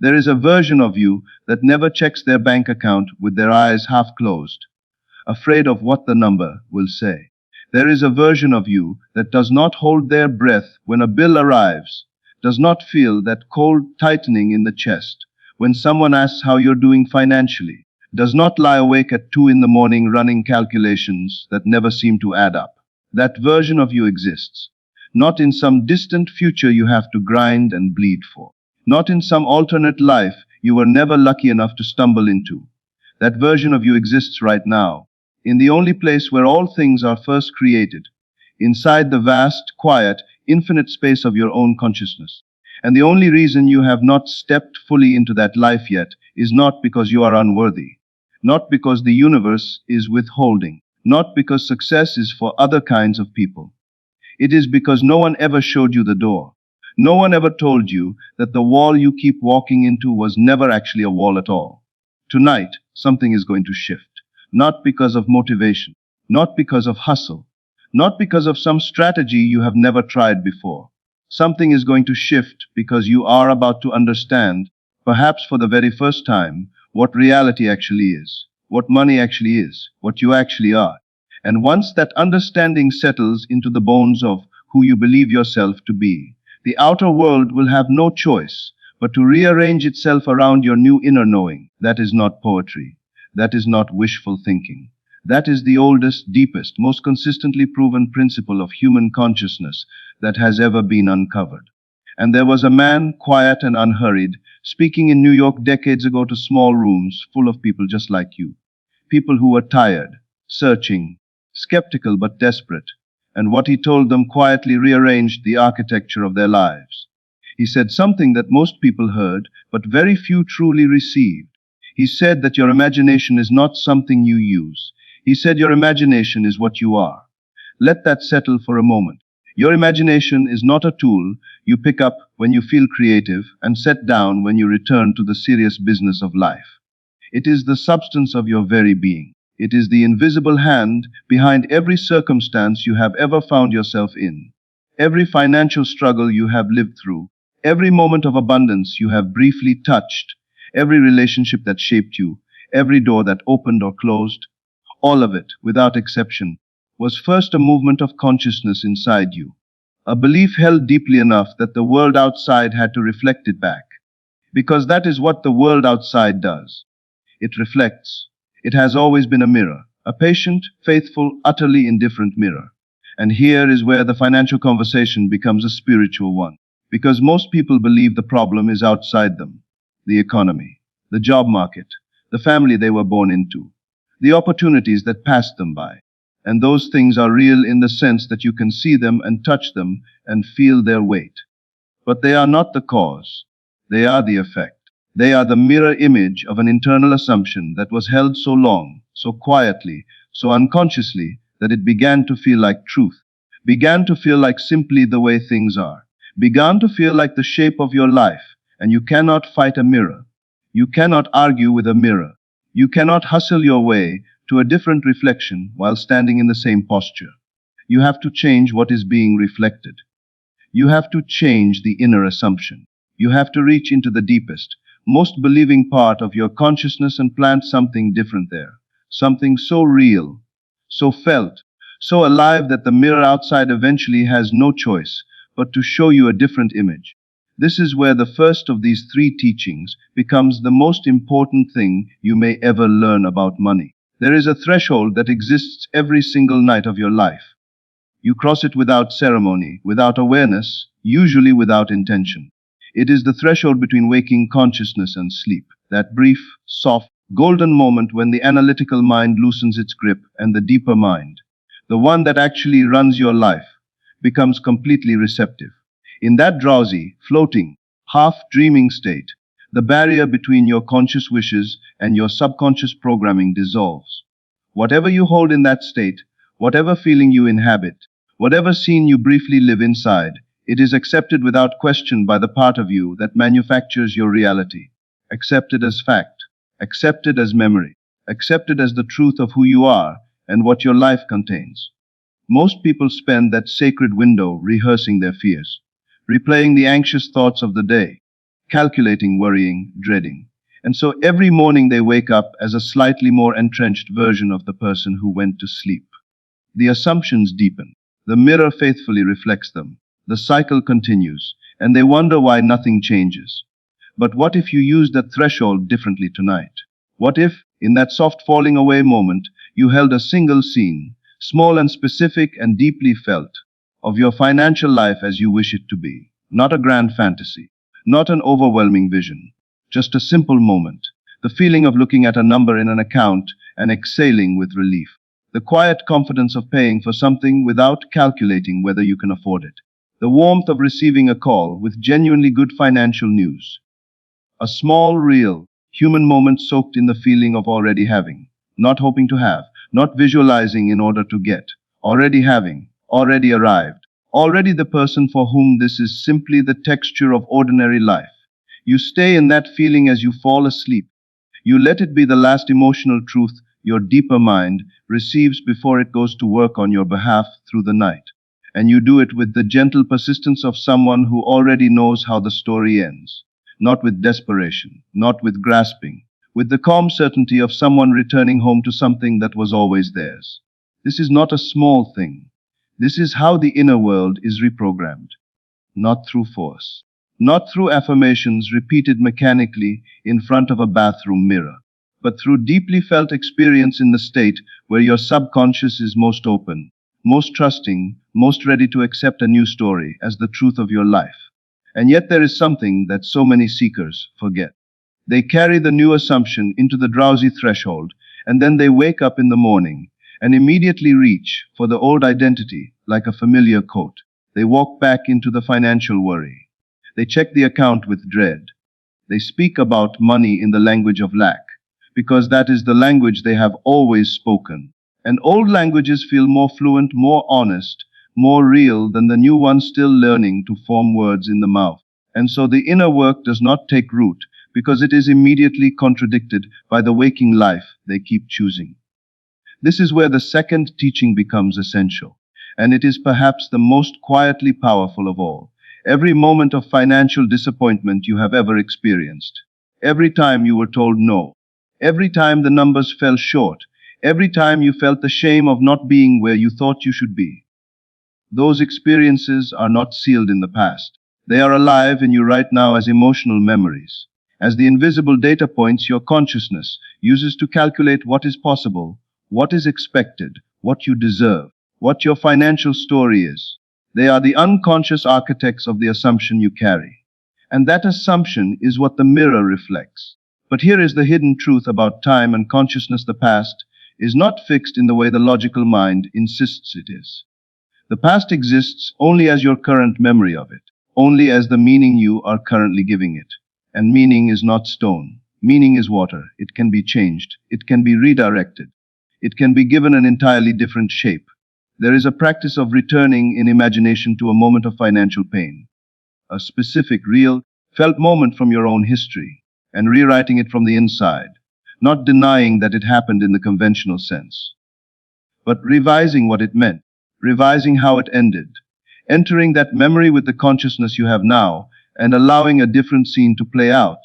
There is a version of you that never checks their bank account with their eyes half closed, afraid of what the number will say. There is a version of you that does not hold their breath when a bill arrives, does not feel that cold tightening in the chest when someone asks how you're doing financially, does not lie awake at 2 in the morning running calculations that never seem to add up. That version of you exists, not in some distant future you have to grind and bleed for, not in some alternate life you were never lucky enough to stumble into. That version of you exists right now, in the only place where all things are first created, inside the vast, quiet, infinite space of your own consciousness. And the only reason you have not stepped fully into that life yet is not because you are unworthy, not because the universe is withholding, not because success is for other kinds of people. It is because no one ever showed you the door. No one ever told you that the wall you keep walking into was never actually a wall at all. Tonight, something is going to shift. Not because of motivation, not because of hustle, not because of some strategy you have never tried before. Something is going to shift because you are about to understand, perhaps for the very first time, what reality actually is, what money actually is, what you actually are. And once that understanding settles into the bones of who you believe yourself to be, the outer world will have no choice but to rearrange itself around your new inner knowing. That is not poetry. That is not wishful thinking. That is the oldest, deepest, most consistently proven principle of human consciousness that has ever been uncovered. And there was a man, quiet and unhurried, speaking in New York decades ago to small rooms full of people just like you. People who were tired, searching, skeptical but desperate. And what he told them quietly rearranged the architecture of their lives. He said something that most people heard, but very few truly received. He said that your imagination is not something you use. He said your imagination is what you are. Let that settle for a moment. Your imagination is not a tool you pick up when you feel creative and set down when you return to the serious business of life. It is the substance of your very being. It is the invisible hand behind every circumstance you have ever found yourself in, every financial struggle you have lived through, every moment of abundance you have briefly touched, every relationship that shaped you, every door that opened or closed. All of it, without exception, was first a movement of consciousness inside you, a belief held deeply enough that the world outside had to reflect it back. Because that is what the world outside does. It reflects. It has always been a mirror, a patient, faithful, utterly indifferent mirror. And here is where the financial conversation becomes a spiritual one. Because most people believe the problem is outside them. The economy, the job market, the family they were born into, the opportunities that passed them by. And those things are real in the sense that you can see them and touch them and feel their weight. But they are not the cause. They are the effect. They are the mirror image of an internal assumption that was held so long, so quietly, so unconsciously, that it began to feel like truth, began to feel like simply the way things are, began to feel like the shape of your life. And you cannot fight a mirror. You cannot argue with a mirror. You cannot hustle your way to a different reflection while standing in the same posture. You have to change what is being reflected. You have to change the inner assumption. You have to reach into the deepest, most believing part of your consciousness and plant something different there. Something so real, so felt, so alive that the mirror outside eventually has no choice but to show you a different image. This is where the first of these 3 teachings becomes the most important thing you may ever learn about money. There is a threshold that exists every single night of your life. You cross it without ceremony, without awareness, usually without intention. It is the threshold between waking consciousness and sleep, that brief, soft, golden moment when the analytical mind loosens its grip and the deeper mind, the one that actually runs your life, becomes completely receptive. In that drowsy, floating, half-dreaming state, the barrier between your conscious wishes and your subconscious programming dissolves. Whatever you hold in that state, whatever feeling you inhabit, whatever scene you briefly live inside, it is accepted without question by the part of you that manufactures your reality, accepted as fact, accepted as memory, accepted as the truth of who you are and what your life contains. Most people spend that sacred window rehearsing their fears, replaying the anxious thoughts of the day, calculating, worrying, dreading. And so every morning they wake up as a slightly more entrenched version of the person who went to sleep. The assumptions deepen. The mirror faithfully reflects them. The cycle continues, and they wonder why nothing changes. But what if you use that threshold differently tonight? What if, in that soft falling away moment, you held a single scene, small and specific and deeply felt, of your financial life as you wish it to be? Not a grand fantasy, not an overwhelming vision, just a simple moment, the feeling of looking at a number in an account and exhaling with relief. The quiet confidence of paying for something without calculating whether you can afford it. The warmth of receiving a call with genuinely good financial news. A small, real, human moment soaked in the feeling of already having, not hoping to have, not visualizing in order to get, already having, already arrived, already the person for whom this is simply the texture of ordinary life. You stay in that feeling as you fall asleep. You let it be the last emotional truth your deeper mind receives before it goes to work on your behalf through the night. And you do it with the gentle persistence of someone who already knows how the story ends. Not with desperation, not with grasping, with the calm certainty of someone returning home to something that was always theirs. This is not a small thing. This is how the inner world is reprogrammed. Not through force. Not through affirmations repeated mechanically in front of a bathroom mirror, but through deeply felt experience in the state where your subconscious is most open, most trusting, most ready to accept a new story as the truth of your life. And yet there is something that so many seekers forget. They carry the new assumption into the drowsy threshold, and then they wake up in the morning and immediately reach for the old identity like a familiar coat. They walk back into the financial worry. They check the account with dread. They speak about money in the language of lack, because that is the language they have always spoken. And old languages feel more fluent, more honest, more real than the new ones still learning to form words in the mouth. And so the inner work does not take root, because it is immediately contradicted by the waking life they keep choosing. This is where the second teaching becomes essential, and it is perhaps the most quietly powerful of all. Every moment of financial disappointment you have ever experienced, every time you were told no, every time the numbers fell short, every time you felt the shame of not being where you thought you should be. Those experiences are not sealed in the past. They are alive in you right now as emotional memories, as the invisible data points your consciousness uses to calculate what is possible, what is expected, what you deserve, what your financial story is. They are the unconscious architects of the assumption you carry. And that assumption is what the mirror reflects. But here is the hidden truth about time and consciousness. The past is not fixed in the way the logical mind insists it is. The past exists only as your current memory of it, only as the meaning you are currently giving it. And meaning is not stone. Meaning is water. It can be changed. It can be redirected. It can be given an entirely different shape. There is a practice of returning in imagination to a moment of financial pain, a specific, real, felt moment from your own history, and rewriting it from the inside, not denying that it happened in the conventional sense, but revising what it meant, revising how it ended, entering that memory with the consciousness you have now, and allowing a different scene to play out.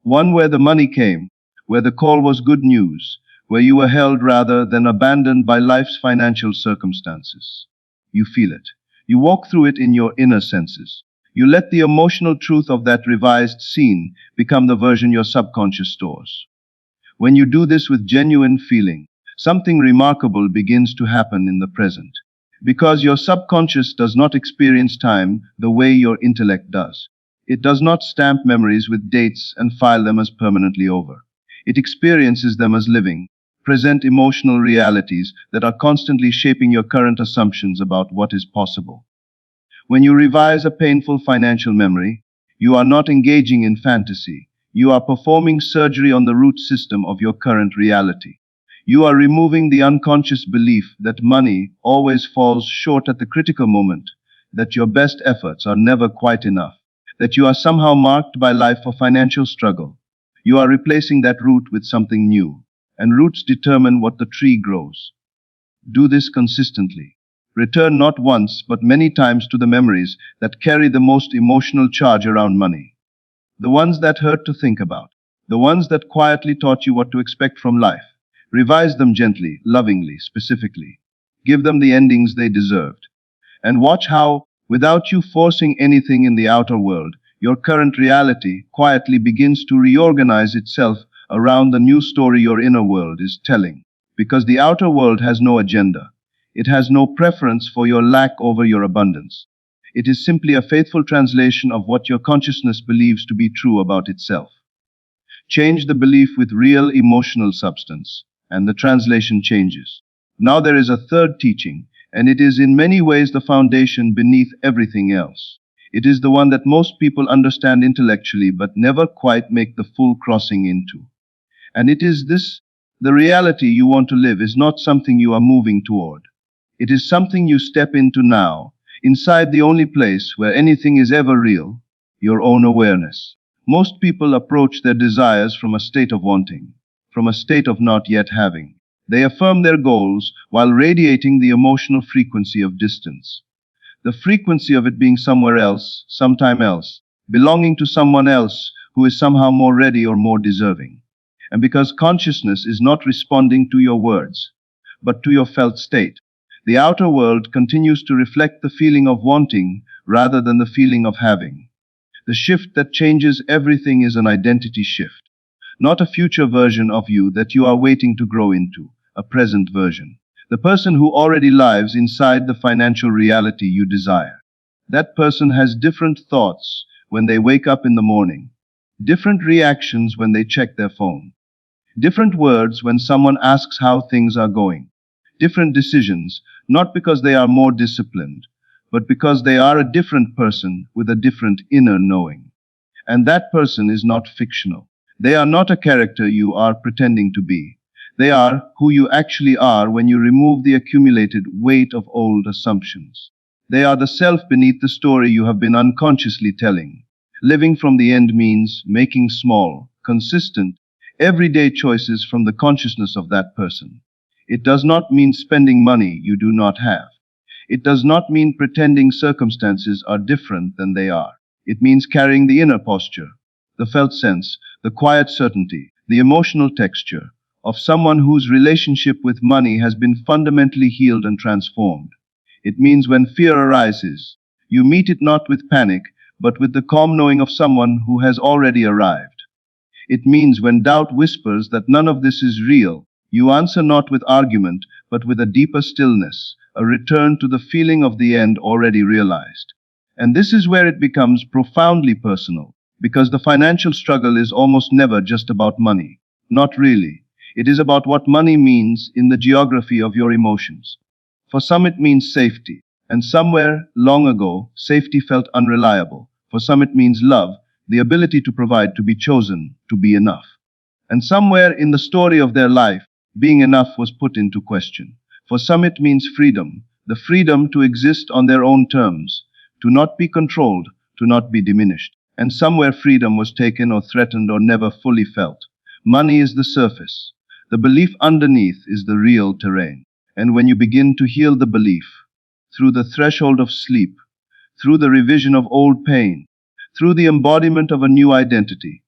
One where the money came, where the call was good news, where you were held rather than abandoned by life's financial circumstances. You feel it. You walk through it in your inner senses. You let the emotional truth of that revised scene become the version your subconscious stores. When you do this with genuine feeling, something remarkable begins to happen in the present. Because your subconscious does not experience time the way your intellect does. It does not stamp memories with dates and file them as permanently over. It experiences them as living, present emotional realities that are constantly shaping your current assumptions about what is possible. When you revise a painful financial memory, you are not engaging in fantasy. You are performing surgery on the root system of your current reality. You are removing the unconscious belief that money always falls short at the critical moment, that your best efforts are never quite enough, that you are somehow marked by life for financial struggle. You are replacing that root with something new, and roots determine what the tree grows. Do this consistently. Return not once but many times to the memories that carry the most emotional charge around money. the ones that hurt to think about, the ones that quietly taught you what to expect from life. Revise them gently, lovingly, specifically. Give them the endings they deserved. And watch how, without you forcing anything in the outer world, your current reality quietly begins to reorganize itself around the new story your inner world is telling. Because the outer world has no agenda. It has no preference for your lack over your abundance. It is simply a faithful translation of what your consciousness believes to be true about itself. Change the belief with real emotional substance, and the translation changes. Now there is a third teaching, and it is in many ways the foundation beneath everything else. It is the one that most people understand intellectually but never quite make the full crossing into. And it is this: the reality you want to live is not something you are moving toward. It is something you step into now, inside the only place where anything is ever real, your own awareness. Most people approach their desires from a state of wanting, from a state of not yet having. They affirm their goals while radiating the emotional frequency of distance. The frequency of it being somewhere else, sometime else, belonging to someone else who is somehow more ready or more deserving. And because consciousness is not responding to your words, but to your felt state, the outer world continues to reflect the feeling of wanting rather than the feeling of having. The shift that changes everything is an identity shift, not a future version of you that you are waiting to grow into, a present version. The person who already lives inside the financial reality you desire. That person has different thoughts when they wake up in the morning, different reactions when they check their phone, different words when someone asks how things are going, different decisions, not because they are more disciplined, but because they are a different person with a different inner knowing. And that person is not fictional. They are not a character you are pretending to be. They are who you actually are when you remove the accumulated weight of old assumptions. They are the self beneath the story you have been unconsciously telling. Living from the end means making small, consistent, everyday choices from the consciousness of that person. It does not mean spending money you do not have. It does not mean pretending circumstances are different than they are. It means carrying the inner posture, the felt sense, the quiet certainty, the emotional texture of someone whose relationship with money has been fundamentally healed and transformed. It means when fear arises, you meet it not with panic, but with the calm knowing of someone who has already arrived. It means when doubt whispers that none of this is real, you answer not with argument, but with a deeper stillness, a return to the feeling of the end already realized. And this is where it becomes profoundly personal, because the financial struggle is almost never just about money. Not really. It is about what money means in the geography of your emotions. For some it means safety, and somewhere, long ago, safety felt unreliable. For some it means love, the ability to provide, to be chosen, to be enough. And somewhere in the story of their life, being enough was put into question. For some it means freedom, the freedom to exist on their own terms, to not be controlled, to not be diminished. And somewhere freedom was taken or threatened or never fully felt. Money is the surface. The belief underneath is the real terrain. And when you begin to heal the belief, through the threshold of sleep, through the revision of old pain, through the embodiment of a new identity,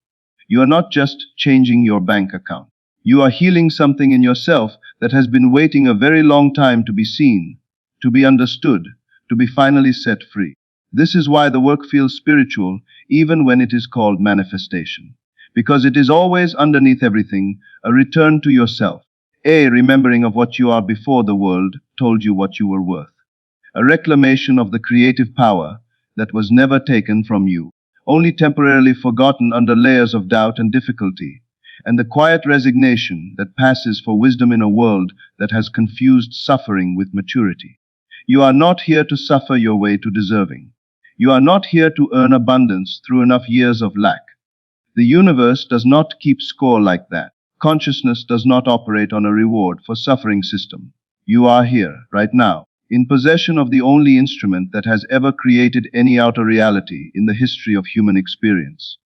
you are not just changing your bank account. You are healing something in yourself that has been waiting a very long time to be seen, to be understood, to be finally set free. This is why the work feels spiritual, even when it is called manifestation. Because it is always underneath everything, a return to yourself, a remembering of what you are before the world told you what you were worth, a reclamation of the creative power that was never taken from you, only temporarily forgotten under layers of doubt and difficulty, and the quiet resignation that passes for wisdom in a world that has confused suffering with maturity. You are not here to suffer your way to deserving. You are not here to earn abundance through enough years of lack. The universe does not keep score like that. Consciousness does not operate on a reward for suffering system. You are here, right now, in possession of the only instrument that has ever created any outer reality in the history of human experience.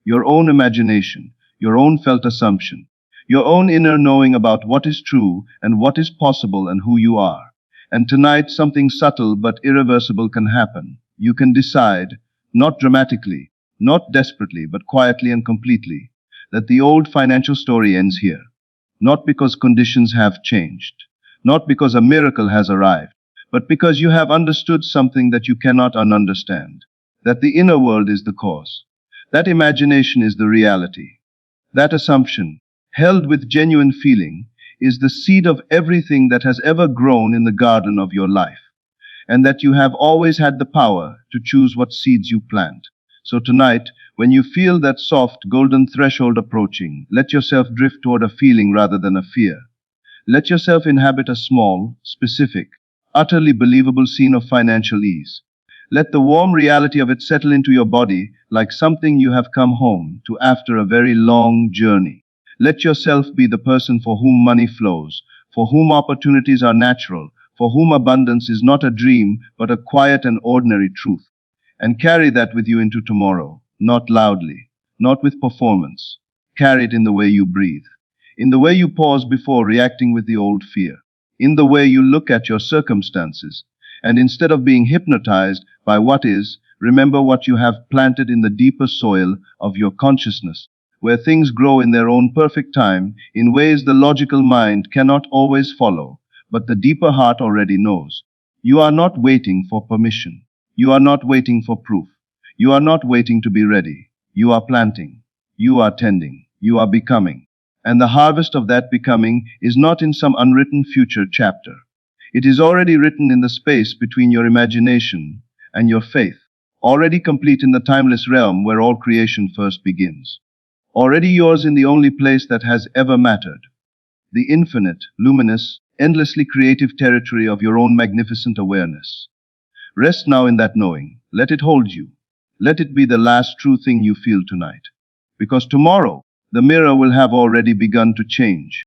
Your own imagination, your own felt assumption, your own inner knowing about what is true and what is possible and who you are. And tonight something subtle but irreversible can happen. You can decide, not dramatically, not desperately, but quietly and completely, that the old financial story ends here. Not because conditions have changed, not because a miracle has arrived, but because you have understood something that you cannot ununderstand, that the inner world is the cause, that imagination is the reality. That assumption, held with genuine feeling, is the seed of everything that has ever grown in the garden of your life, and that you have always had the power to choose what seeds you plant. So tonight, when you feel that soft golden threshold approaching, let yourself drift toward a feeling rather than a fear. Let yourself inhabit a small, specific, utterly believable scene of financial ease. Let the warm reality of it settle into your body like something you have come home to after a very long journey. Let yourself be the person for whom money flows, for whom opportunities are natural, for whom abundance is not a dream but a quiet and ordinary truth. And carry that with you into tomorrow, not loudly, not with performance. Carry it in the way you breathe, in the way you pause before reacting with the old fear, in the way you look at your circumstances, and instead of being hypnotized by what is, remember what you have planted in the deeper soil of your consciousness, where things grow in their own perfect time, in ways the logical mind cannot always follow, but the deeper heart already knows. You are not waiting for permission. You are not waiting for proof. You are not waiting to be ready. You are planting. You are tending. You are becoming. And the harvest of that becoming is not in some unwritten future chapter. It is already written in the space between your imagination and your faith, already complete in the timeless realm where all creation first begins, already yours in the only place that has ever mattered, the infinite, luminous, endlessly creative territory of your own magnificent awareness. Rest now in that knowing. Let it hold you. Let it be the last true thing you feel tonight. Because tomorrow, the mirror will have already begun to change.